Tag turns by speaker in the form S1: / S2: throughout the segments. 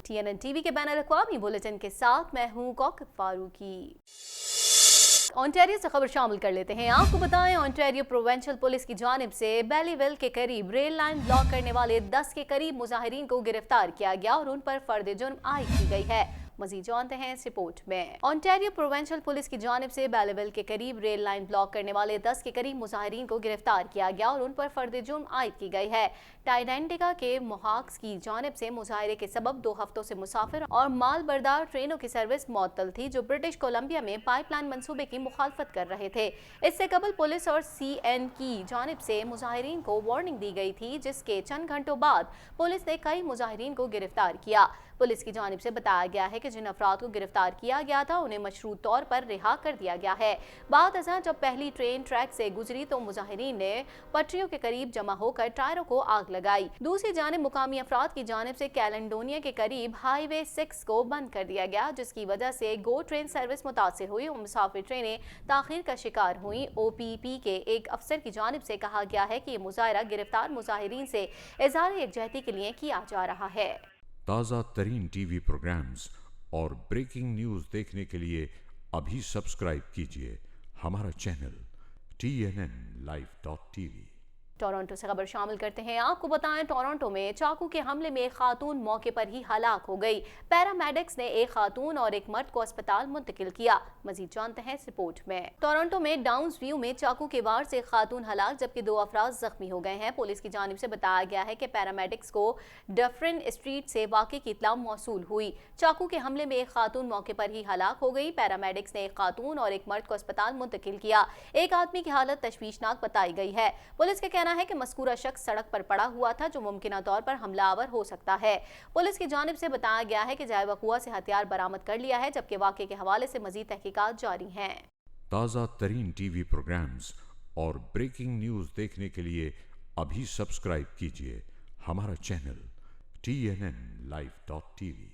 S1: TNN TV के ban अल-अक़वामी bulletin के साथ मैं हूँ कौकब फारूकी। ऑन्टेरियो से खबर शामिल कर लेते हैं। आपको बताएं, ऑन्टेरियो प्रोविंशियल पुलिस की जानिब से बेलीविल के करीब रेल लाइन ब्लॉक करने वाले 10 के करीब मुजाहिरीन को गिरफ्तार किया गया और उन पर फर्द जुर्म आयद की गई है। मजीद जानते हैं इस रिपोर्ट में। ऑन्टेरियो प्रोविंशियल पुलिस की जानिब से बेलीविल के करीब रेल लाइन ब्लॉक करने वाले 10 के करीब मुजाहिरीन को गिरफ्तार किया गया और उन पर फर्द जुर्म आयद की गई है। टाइडेंटिका के मोहाक्स की जानिब से मुजाहरे के सबब 2 हफ्तों से मुसाफिर और माल बरदार ट्रेनों की सर्विस मुअत्तल थी, जो ब्रिटिश कोलंबिया में पाइपलाइन मंसूबे की मुखालफत कर रहे थे। इससे कबल पुलिस और CN की जानिब से मुजाहिरीन को वार्निंग दी गई थी, जिसके चंद घंटों बाद पुलिस ने कई मुजाहिरीन को गिरफ्तार किया। पुलिस की जानिब से बताया गया है कि जिन अफराद को गिरफ्तार किया गया था उन्हें मशरूत तौर पर रिहा कर दिया गया है। बाद अज़ां जब पहली ट्रेन ट्रैक से गुजरी तो मुजाहिरीन ने पटरियों के करीब जमा होकर टायरों को आग लगाई। दूसरी जानिब मुकामी अफराद की जानिब से कैलेडोनिया के करीब हाईवे 6 को बंद कर दिया गया, जिसकी वजह से गो ट्रेन सर्विस मुतासिर हुई और मुसाफिर ट्रेनें ताखीर का शिकार हुई। OPP के एक अफसर की जानिब से कहा गया है कि ये मुजाहरा गिरफ्तार मुजाहिरीन से इज़हार यकजहती के लिए किया जा रहा है।
S2: ताज़ा तरीन टीवी प्रोग्राम्स और ब्रेकिंग न्यूज़ देखने के लिए अभी सब्सक्राइब कीजिए हमारा चैनल TNNlive.tv।
S1: टोरंटो से खबर शामिल करते हैं। आपको बताएं, टोरंटो में चाकू के हमले में एक खातून मौके पर ही हलाक हो गई। पैरामेडिक्स ने एक खातून और एक मर्द को अस्पताल मुंतकिल किया। मजीद जानते हैं इस रिपोर्ट में। टोरंटो में डाउन्स व्यू में चाकू के वार से एक खातून हलाक जबकि 2 अफराद जख्मी हो गए हैं। पुलिस की जानिब से बताया गया है कि पैरामेडिक्स को डफरिन स्ट्रीट से वाक़े की इत्तला मौसूल हुई। चाकू के हमले में एक खातून मौके पर ही हलाक हो गई। पैरामेडिक्स ने एक खातून और एक मर्द को अस्पताल मुंतकिल किया। एक आदमी की हालत तशवीशनाक बताई गई है। पुलिस के कहना है कि मज़कूरा शख्स सड़क पर पड़ा हुआ था, जो मुमकिना तौर पर हमलावर हो सकता है। पुलिस की जानिब से बताया गया है कि जाए वक़ुआ से हथियार बरामद कर लिया है, जबकि वाक़े के हवाले से मज़ीद तहकीकात जारी हैं।
S2: ताज़ा तरीन टीवी प्रोग्राम्स और ब्रेकिंग न्यूज़ देखने के लिए अभी सब्सक्राइब कीजिए हमारा चैनल TNNlive.tv।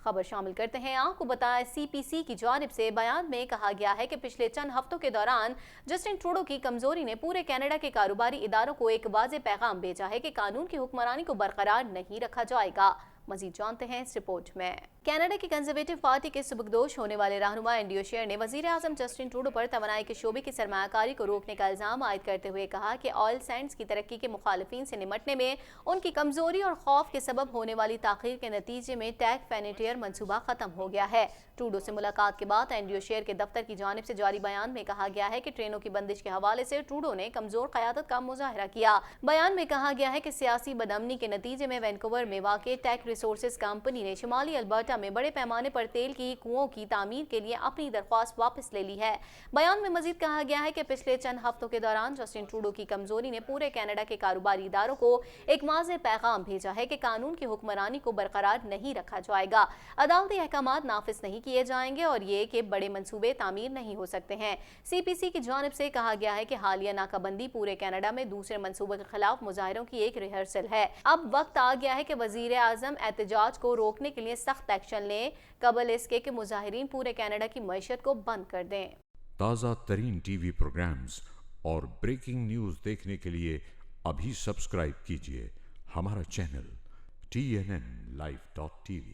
S1: खबर शामिल करते हैं। आपको बताया, CPC की जानिब से बयान में कहा गया है कि पिछले चंद हफ्तों के दौरान जस्टिन ट्रूडो की कमजोरी ने पूरे कनाडा के कारोबारी इदारों को एक वाज़ेह पैगाम भेजा है कि कानून की हुक्मरानी को बरकरार नहीं रखा जाएगा। मजीद जानते हैं इस रिपोर्ट में। कनाडा की कंजर्वेटिव पार्टी के सुबकदोश होने वाले रहनुमा एंड्रयू शेर ने वजीर आजम जस्टिन ट्रूडो पर तवानाई के शोबे की सरमायाकारी को रोकने का इल्जाम आयद करते हुए कहा कि ऑयल सैंड्स की तरक्की के मुखालिफिन से निमटने में उनकी कमजोरी और खौफ के सबब होने वाली ताखीर के नतीजे में टैग फेनेटियर मनसूबा खत्म हो गया है। ट्रूडो से मुलाकात के बाद एंड्रयू शेर के दफ्तर की जानिब से जारी बयान में कहा गया है कि ट्रेनों की बंदिश के हवाले से ट्रूडो ने कमजोर क़यादत का मुजाहरा किया। बयान में कहा गया है कि सियासी बदअमनी के नतीजे में वैनकूवर में वाक़ टैग रिसोर्सेज कंपनी ने शुमाली अल्बर्टा में बड़े पैमाने पर तेल की कुओं की तामीर के लिए अपनी दरख्वास्त वापस ले ली है। बयान में मजीद कहा गया है कि पिछले चंद हफ्तों के दौरान जस्टिन ट्रूडो की कमजोरी ने पूरे कनाडा के कारोबारी इदारों को एक वाज़ेह पैगाम भेजा है कि कानून की हुक्मरानी को बरकरार नहीं रखा जाएगा, अदालती अहकामात नाफिज नहीं किए जाएंगे और ये कि बड़े मंसूबे तामीर नहीं हो सकते हैं। CPC की जानिब से कहा गया है कि हालिया नाकाबंदी पूरे कनाडा में दूसरे मंसूबे के खिलाफ मुजाहिरों की एक रिहर्सल है। अब वक्त आ गया है कि वजीर आजम एहतजाज को रोकने के लिए सख्त एक्शन लें, कबल इसके कि मुजाहिरीन पूरे कनाडा की मईशत को बंद कर दें।
S2: ताज़ा तरीन टीवी प्रोग्राम्स और ब्रेकिंग न्यूज़ देखने के लिए अभी सब्सक्राइब कीजिए हमारा चैनल TNNlive.tv।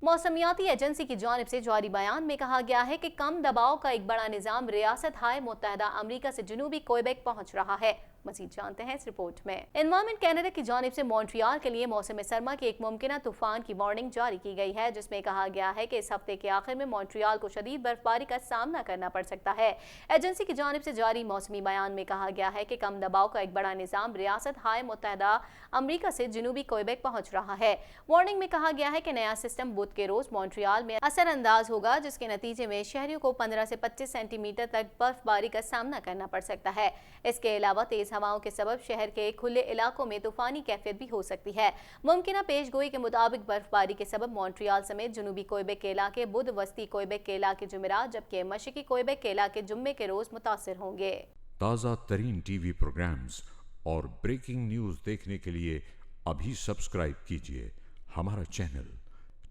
S1: मौसमियाती एजेंसी की जानिब से जारी बयान में कहा गया है कि कम दबाव का एक बड़ा निजाम रियासत हाय मुत्तहदा अमरीका से जनूबी क्वेबेक पहुंच रहा है। मजीद जानते हैं इस रिपोर्ट में। एनवायरमेंट कनाडा की जानिब से मॉन्ट्रियल के लिए मौसम सरमा के एक मुमकिना तूफान की वार्निंग जारी की गई है, जिसमें कहा गया है कि इस हफ्ते के आखिर में मॉन्ट्रियल को शदीद बर्फबारी का सामना करना पड़ सकता है। एजेंसी की जानिब से जारी मौसमी बयान में कहा गया है कि कम दबाव का एक बड़ा निजाम रियासत हाय मुत्तहदा अमरीका से जनूबी क्वेबेक पहुंच रहा है। वार्निंग में कहा गया है कि नया सिस्टम बुध के रोज मॉन्ट्रियल में असरअंदाज होगा, जिसके नतीजे में शहरियों को 15 से 25 सेंटीमीटर तक बर्फबारी का सामना करना पड़ सकता है। इसके अलावा तेज हवाओं के सबब शहर के खुले इलाकों में तूफानी कैफियत भी हो सकती है। मुमकिना पेशगोई के मुताबिक बर्फबारी के सबब मॉन्ट्रियल समेत जनूबी क्वेबेक के इलाके बुध, वस्ती क्वेबेक के इलाके जुमेरात, जबकि मशरकी क्वेबेक के इलाके जुम्मे के रोज मुतासिर होंगे।
S2: ताज़ा तरीन टीवी प्रोग्राम्स और ब्रेकिंग न्यूज़ देखने के लिए अभी सब्सक्राइब कीजिए हमारा चैनल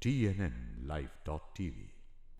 S2: TNNlive.tv।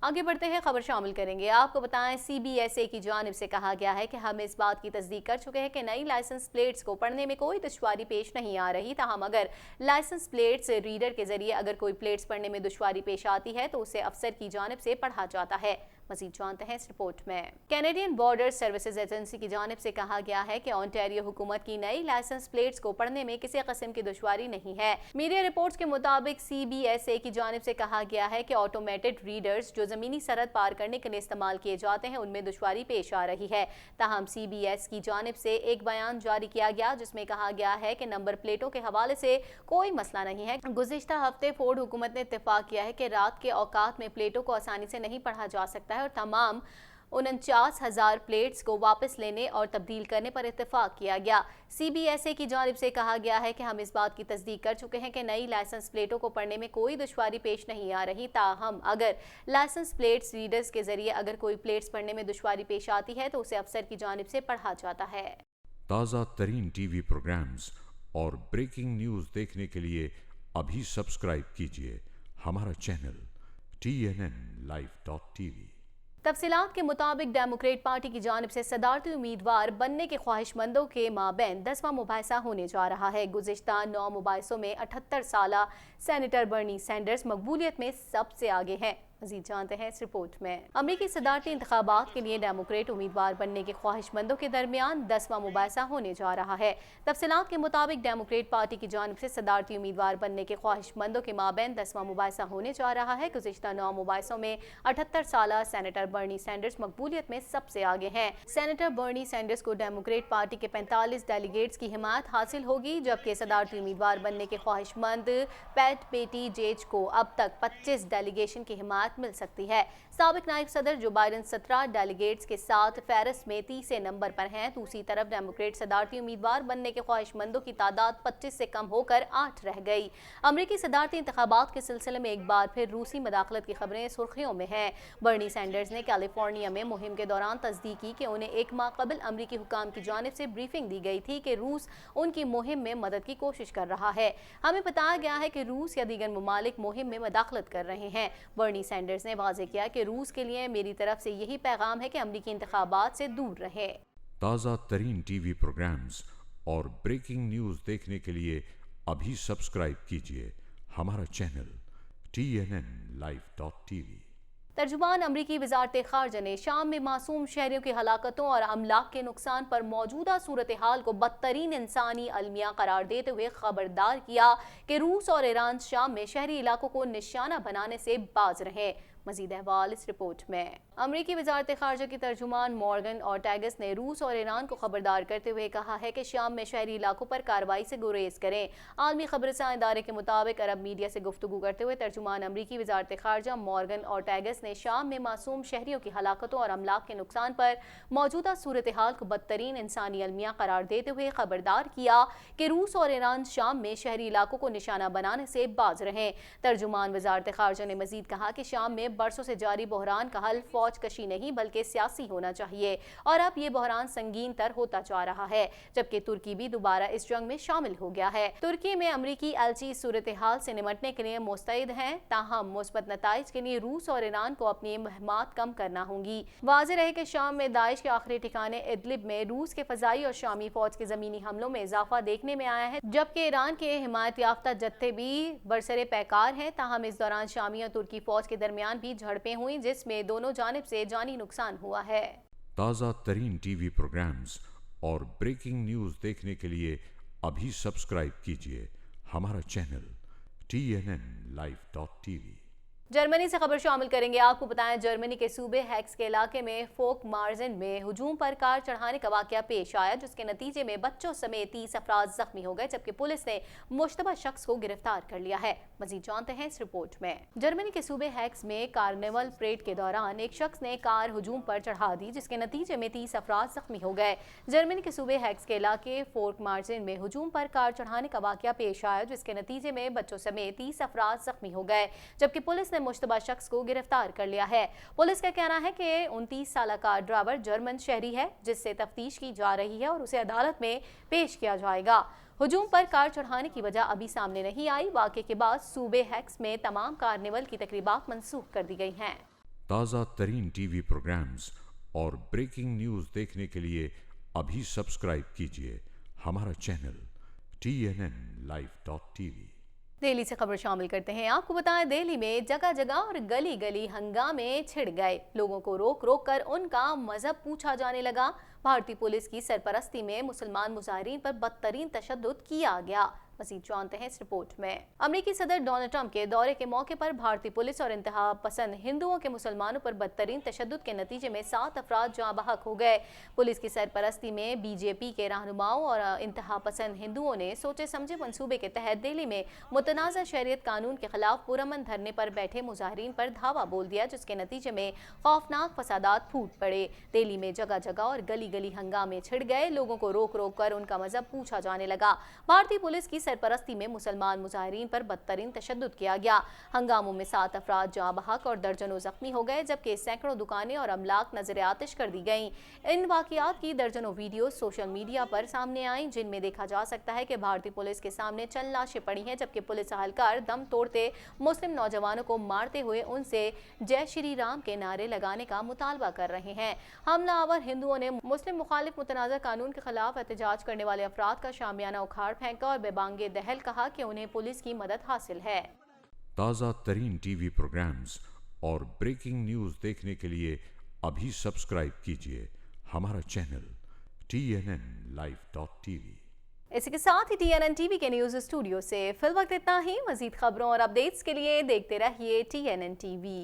S1: آگے بڑھتے ہیں، خبر شامل کریں گے۔ آپ کو بتائیں سی بی ایس اے کی جانب سے کہا گیا ہے کہ ہم اس بات کی تصدیق کر چکے ہیں کہ نئی لائسنس پلیٹس کو پڑھنے میں کوئی دشواری پیش نہیں آ رہی، تاہم اگر لائسنس پلیٹس ریڈر کے ذریعے اگر کوئی پلیٹس پڑھنے میں دشواری پیش آتی ہے تو اسے افسر کی جانب سے پڑھا جاتا ہے۔ مزید جانتے ہیں اس رپورٹ میں۔ کینیڈین بارڈر سروسز ایجنسی کی جانب سے کہا گیا ہے کہ اونٹاریو حکومت کی نئی لائسنس پلیٹس کو پڑھنے میں کسی قسم کی دشواری نہیں ہے۔ میڈیا رپورٹس کے مطابق سی بی ایس اے کی جانب سے کہا گیا ہے کہ آٹومیٹڈ ریڈرز جو زمینی سرحد پار کرنے کے لیے استعمال کیے جاتے ہیں ان میں دشواری پیش آ رہی ہے۔ تاہم سی بی ایس کی جانب سے ایک بیان جاری کیا گیا جس میں کہا گیا ہے کہ نمبر پلیٹوں کے حوالے سے کوئی مسئلہ نہیں ہے۔ گزشتہ ہفتے فورڈ حکومت نے اتفاق کیا ہے کہ رات کے اوقات میں پلیٹوں کو آسانی سے نہیں پڑھا جا سکتا ہے اور تمام 49,000 پلیٹس کو واپس لینے اور تبدیل کرنے پر اتفاق کیا گیا۔ سی بی ایس اے کی جانب سے کہا گیا ہے کہ ہم اس بات کی تصدیق کر چکے ہیں کہ نئی لائسنس پلیٹوں کو پڑھنے میں کوئی دشواری پیش نہیں آ رہی، تاہم اگر لائسنس پلیٹس ریڈرز کے ذریعے اگر کوئی پلیٹس پڑھنے میں دشواری پیش آتی ہے تو اسے افسر کی جانب سے پڑھا جاتا ہے۔
S2: تازہ ترین ٹی وی پروگرامز اور بریکنگ نیوز دیکھنے کے لیے ابھی سبسکرائب کیجیے ہمارا چینل TNNlive.tv۔
S1: تفصیلات کے مطابق ڈیموکریٹ پارٹی کی جانب سے صدارتی امیدوار بننے کے خواہش مندوں کے مابین 10واں مباحثہ ہونے جا رہا ہے۔ گزشتہ 9 مباحثوں میں 78 سالہ سینیٹر برنی سینڈرز مقبولیت میں سب سے آگے ہیں۔ مزید جانتے ہیں اس رپورٹ میں۔ امریکی صدارتی انتخابات کے لیے ڈیموکریٹ امیدوار بننے کے خواہش مندوں کے درمیان 10واں مباحثہ ہونے جا رہا ہے۔ تفصیلات کے مطابق ڈیموکریٹ پارٹی کی جانب سے صدارتی امیدوار بننے کے خواہش مندوں کے مابین 10واں مباحثہ ہونے جا رہا ہے۔ گزشتہ 9 مباحثوں میں 78 سالہ سینیٹر برنی سینڈرز مقبولیت میں سب سے آگے ہیں۔ سینیٹر برنی سینڈرز کو ڈیموکریٹ پارٹی کے 45 ڈیلیگیٹس کی حمایت حاصل ہوگی، جبکہ صدارتی امیدوار بننے کے خواہش مند پیٹ بیٹی جیج کو اب تک 25 ڈیلیگیشن کی حمایت مل سکتی ہے۔ سابق نائب صدر جو بائیڈن 17 ڈیلیگیٹس کے ساتھ فہرست میں 30 نمبر پر ہیں۔ دوسری طرف ڈیموکریٹ صدارتی امیدوار بننے کے خواہش مندوں کی تعداد 25 سے کم ہو کر 8 رہ گئی۔ امریکی صدارتی انتخابات کے سلسلے میں ایک بار پھر روسی مداخلت کی خبریں سرخیوں میں ہیں۔ برنی سینڈرز نے کیلیفورنیا میں مہم کے دوران تصدیق کی کہ انہیں 1 ماہ قبل امریکی حکام کی جانب سے بریفنگ دی گئی تھی کہ روس ان کی مہم میں مدد کی کوشش کر رہا ہے۔ ہمیں بتایا گیا ہے کہ روس یا دیگر ممالک مہم میں مداخلت کر رہے ہیں۔ برنی سینڈرز نے واضح کیا کہ روس کے لیے میری طرف سے یہی پیغام ہے کہ امریکی انتخابات سے دور رہے۔
S2: تازہ ترین ٹی وی پروگرامز اور بریکنگ نیوز دیکھنے کے لیے ابھی سبسکرائب کیجیے ہمارا چینل TNNlive.tv۔
S1: ترجمان امریکی وزارت خارجہ نے شام میں معصوم شہریوں کی ہلاکتوں اور املاک کے نقصان پر موجودہ صورتحال کو بدترین انسانی المیہ قرار دیتے ہوئے خبردار کیا کہ روس اور ایران شام میں شہری علاقوں کو نشانہ بنانے سے باز رہیں۔ مزید احوال اس رپورٹ میں۔ امریکی وزارت خارجہ کی ترجمان مورگن اورٹیگس نے روس اور ایران کو خبردار کرتے ہوئے کہا ہے کہ شام میں شہری علاقوں پر کارروائی سے گریز کریں۔ عالمی خبر رساں ادارے کے مطابق عرب میڈیا سے گفتگو کرتے ہوئے ترجمان امریکی وزارت خارجہ مورگن اورٹیگس نے شام میں معصوم شہریوں کی ہلاکتوں اور املاک کے نقصان پر موجودہ صورتحال کو بدترین انسانی المیہ قرار دیتے ہوئے خبردار کیا کہ روس اور ایران شام میں شہری علاقوں کو نشانہ بنانے سے باز رہیں۔ ترجمان وزارت خارجہ نے مزید کہا کہ شام میں برسوں سے جاری بحران کا حل فوج کشی نہیں بلکہ سیاسی ہونا چاہیے، اور اب یہ بحران سنگین تر ہوتا جا رہا ہے، جبکہ ترکی بھی دوبارہ اس جنگ میں شامل ہو گیا ہے۔ ترکی میں امریکی ایلچی صورتحال سے نمٹنے کے لیے مستعد ہیں، تاہم مثبت نتائج کے لیے روس اور ایران کو اپنی مہمات کم کرنا ہوں گی۔ واضح رہے کہ شام میں داعش کے آخری ٹھکانے ادلب میں روس کے فضائی اور شامی فوج کے زمینی حملوں میں اضافہ دیکھنے میں آیا ہے، جبکہ ایران کے حمایت یافتہ جتھے بھی برسر پیکار ہیں، تاہم اس دوران شامی اور ترکی فوج کے درمیان بھی جھڑپیں ہوئیں جس میں دونوں جانب سے جانی نقصان ہوا ہے۔
S2: تازہ ترین ٹی وی پروگرامز اور بریکنگ نیوز دیکھنے کے لیے ابھی سبسکرائب کیجیے ہمارا چینل TNNlive.tv۔
S1: جرمنی سے خبر شامل کریں گے۔ آپ کو بتائیں جرمنی کے صوبے ہیکس کے علاقے میں فوک مارزن میں ہجوم پر کار چڑھانے کا واقعہ پیش آیا جس کے نتیجے میں بچوں سمیت 30 افراد زخمی ہو گئے، جبکہ پولیس نے مشتبہ شخص کو گرفتار کر لیا ہے۔ مزید جانتے ہیں اس رپورٹ میں۔ جرمنی کے صوبے ہیکس میں کارنیول پریڈ کے دوران ایک شخص نے کار ہجوم پر چڑھا دی جس کے نتیجے میں 30 افراد زخمی ہو گئے۔ جرمنی کے صوبے ہیکس کے علاقے فوک مارزن میں ہجوم پر کار چڑھانے کا واقعہ پیش آیا جس کے نتیجے میں بچوں سمیت 30 افراد زخمی ہو گئے، جبکہ پولیس نے مشتبہ شخص کو گرفتار کر لیا ہے۔ پولیس کا کہنا ہے کہ 29 سالہ کار ڈرائیور جرمن شہری ہے جس سے تفتیش کی جا رہی ہے اور اسے عدالت میں پیش کیا جائے گا۔ ہجوم پر کار چڑھانے کی وجہ ابھی سامنے نہیں آئی۔ واقعے کے بعد صوبے ہیکس میں تمام کارنیول کی تقریبات منسوخ کر دی گئی ہیں۔
S2: ताज़ा तरीन टीवी प्रोग्राम्स और ब्रेकिंग न्यूज़ देखने के लिए अभी सब्सक्राइब कीजिए हमारा चैनल TNNlive.tv।
S1: दिल्ली से खबर शामिल करते हैं। आपको बताएं, दिल्ली में जगह जगह और गली गली हंगामे छिड़ गए। लोगों को रोक रोक कर उनका मजहब पूछा जाने लगा। भारतीय पुलिस की सरपरस्ती में मुसलमान मुजाहिरीन पर बदतरीन तशद्दुद किया गया। मज़ीद जानते हैं इस रिपोर्ट में। अमेरिकी सदर डोनाल्ड ट्रंप के दौरे के मौके पर भारतीय पुलिस और इंतहा पसंद हिंदुओं के मुसलमानों पर बदतरीन तशद्दुद के नतीजे में 7 अफराद जाँ बहक हो गए। पुलिस की सरपरस्ती में बीजेपी के रहनुमाओं और इंतहा पसंद हिंदुओं ने सोचे समझे मंसूबे के तहत दिल्ली में मुतनाज़ा शरीयत कानून के खिलाफ पुरअमन धरने पर बैठे मुजाहिरीन पर धावा बोल दिया, जिसके नतीजे में खौफनाक फसादात फूट पड़े। दिल्ली में जगह जगह और गली गली हंगामे छिड़ गए। लोगों को रोक रोक कर उनका मजहब पूछा जाने लगा। भारतीय पुलिस की सरपरस्ती में मुसलमान मुजाहिरीन पर बदतरीन तशद्दुद किया गया। हंगामों में 7 अफराद जाँ बहक और दर्जनों जख्मी हो गए, जबकि सैकड़ों दुकानें और अमलाक नजर आतिश कर दी गईं। इन वाकयात की दर्जनों वीडियो सोशल मीडिया पर सामने आईं, जिनमें देखा जा सकता है कि भारतीय पुलिस के सामने चंद लाशें पड़ी हैं, जबकि पुलिस एहलकार दम तोड़ते मुस्लिम नौजवानों को मारते हुए उनसे जय श्री राम के नारे लगाने का मुतालबा कर रहे हैं। हमलावर हिंदुओं ने मुस्लिम मुखालिफ मुतनाज़ा कानून के खिलाफ एहतजाज करने वाले अफराद का शामियाना उखाड़ फेंका और बेबांगे दहल कहा कि उन्हें पुलिस की मदद हासिल है।
S2: ताज़ा तरीन टीवी प्रोग्राम्स और ब्रेकिंग न्यूज़ देखने के लिए अभी सब्सक्राइब कीजिए हमारा चैनल TNNlive.tv।
S1: इसी के साथ ही TNN टीवी के न्यूज़ स्टूडियो से फिल वक्त इतना ही। मजीद खबरों और अपडेट्स के लिए देखते रहिए TNN टीवी।